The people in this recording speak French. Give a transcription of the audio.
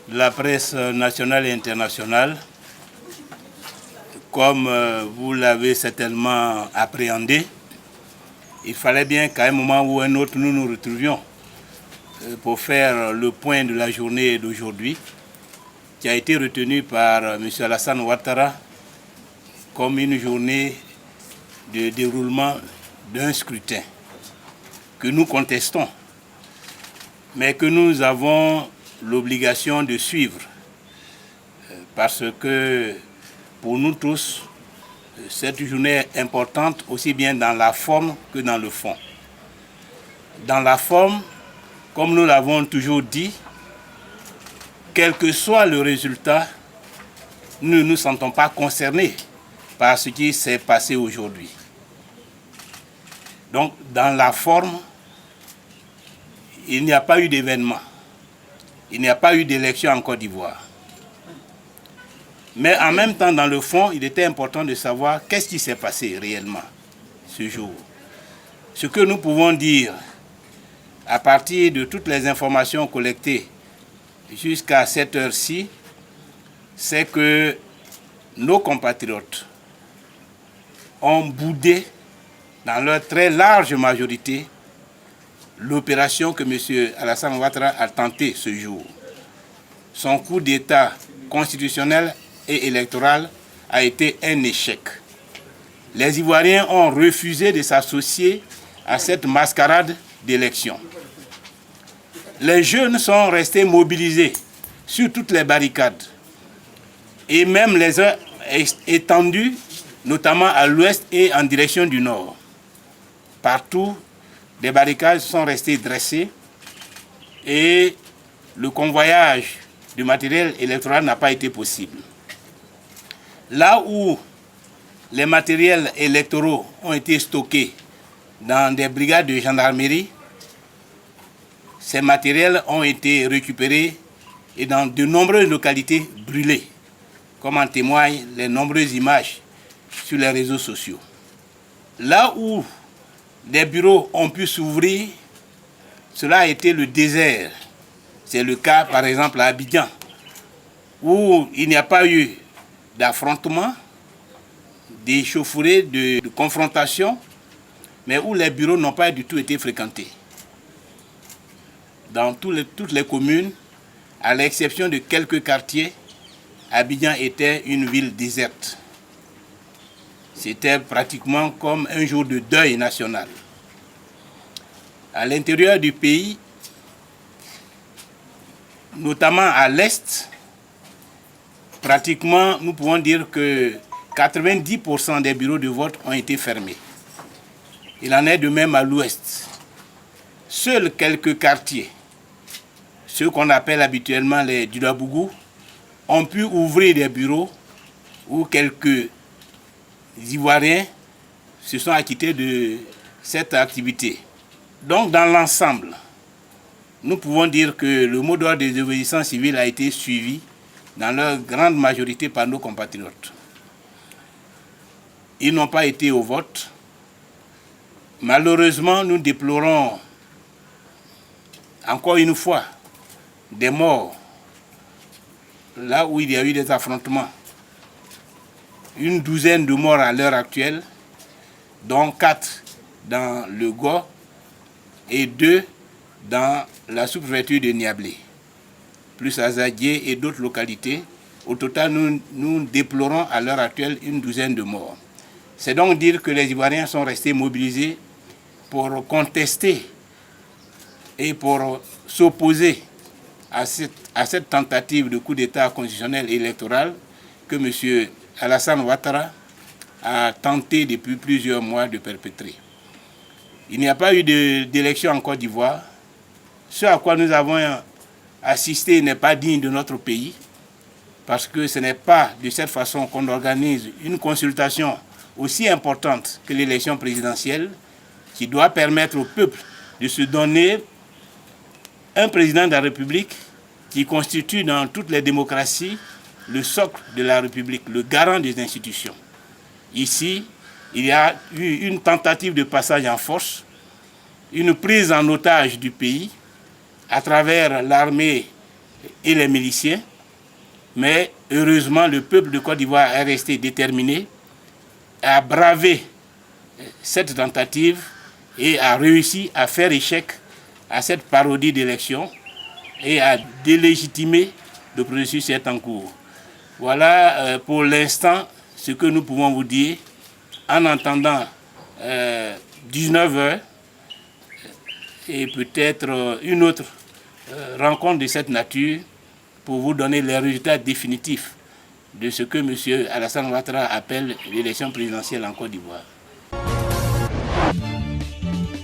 de la presse nationale et internationale. Comme vous l'avez certainement appréhendé, il fallait bien qu'à un moment ou un autre, nous nous retrouvions pour faire le point de la journée d'aujourd'hui, qui a été retenu par M. Alassane Ouattara comme une journée de déroulement d'un scrutin que nous contestons, mais que nous avons l'obligation de suivre, parce que pour nous tous, cette journée est importante aussi bien dans la forme que dans le fond. Dans la forme, comme nous l'avons toujours dit, quel que soit le résultat, nous ne nous sentons pas concernés par ce qui s'est passé aujourd'hui. Donc, dans la forme, il n'y a pas eu d'événement. Il n'y a pas eu d'élection en Côte d'Ivoire. Mais en même temps, dans le fond, il était important de savoir qu'est-ce qui s'est passé réellement ce jour. Ce que nous pouvons dire à partir de toutes les informations collectées jusqu'à cette heure-ci, c'est que nos compatriotes ont boudé, dans leur très large majorité, l'opération que M. Alassane Ouattara a tenté ce jour. Son coup d'État constitutionnel et électoral a été un échec. Les Ivoiriens ont refusé de s'associer à cette mascarade d'élection. Les jeunes sont restés mobilisés sur toutes les barricades et même les ont étendues, notamment à l'ouest et en direction du nord. Partout, des barricades sont restées dressées et le convoyage du matériel électoral n'a pas été possible. Là où les matériels électoraux ont été stockés dans des brigades de gendarmerie, ces matériels ont été récupérés et dans de nombreuses localités brûlées, comme en témoignent les nombreuses images sur les réseaux sociaux. Là où des bureaux ont pu s'ouvrir, cela a été le désert. C'est le cas par exemple à Abidjan, où il n'y a pas eu d'affrontement, d'échauffourée, de confrontation, mais où les bureaux n'ont pas du tout été fréquentés. Dans toutes les communes, à l'exception de quelques quartiers, Abidjan était une ville déserte. C'était pratiquement comme un jour de deuil national. À l'intérieur du pays, notamment à l'Est, pratiquement, nous pouvons dire que 90% des bureaux de vote ont été fermés. Il en est de même à l'Ouest. Seuls quelques quartiers, ceux qu'on appelle habituellement les Dulabougou, ont pu ouvrir des bureaux où quelques Ivoiriens se sont acquittés de cette activité. Donc, dans l'ensemble, nous pouvons dire que le mot d'ordre des désobéissances civiles a été suivi dans leur grande majorité par nos compatriotes. Ils n'ont pas été au vote. Malheureusement, nous déplorons encore une fois des morts là où il y a eu des affrontements. Une douzaine de morts à l'heure actuelle, dont 4 dans le Go et 2 dans la sous-préfecture de Niablé, plus Azadié et d'autres localités. Au total, nous déplorons à l'heure actuelle une douzaine de morts. C'est donc dire que les Ivoiriens sont restés mobilisés pour contester et pour s'opposer à cette tentative de coup d'État constitutionnel et électoral que M. Alassane Ouattara a tenté depuis plusieurs mois de perpétrer. Il n'y a pas eu d'élection en Côte d'Ivoire. Ce à quoi nous avons assisté n'est pas digne de notre pays, parce que ce n'est pas de cette façon qu'on organise une consultation aussi importante que l'élection présidentielle, qui doit permettre au peuple de se donner un président de la République qui constitue dans toutes les démocraties le socle de la République, le garant des institutions. Ici, il y a eu une tentative de passage en force, une prise en otage du pays à travers l'armée et les miliciens. Mais heureusement, le peuple de Côte d'Ivoire est resté déterminé à braver cette tentative et a réussi à faire échec à cette parodie d'élection et à délégitimer le processus est en cours. Voilà pour l'instant ce que nous pouvons vous dire en attendant 19h et peut-être une autre rencontre de cette nature pour vous donner les résultats définitifs de ce que M. Alassane Ouattara appelle l'élection présidentielle en Côte d'Ivoire.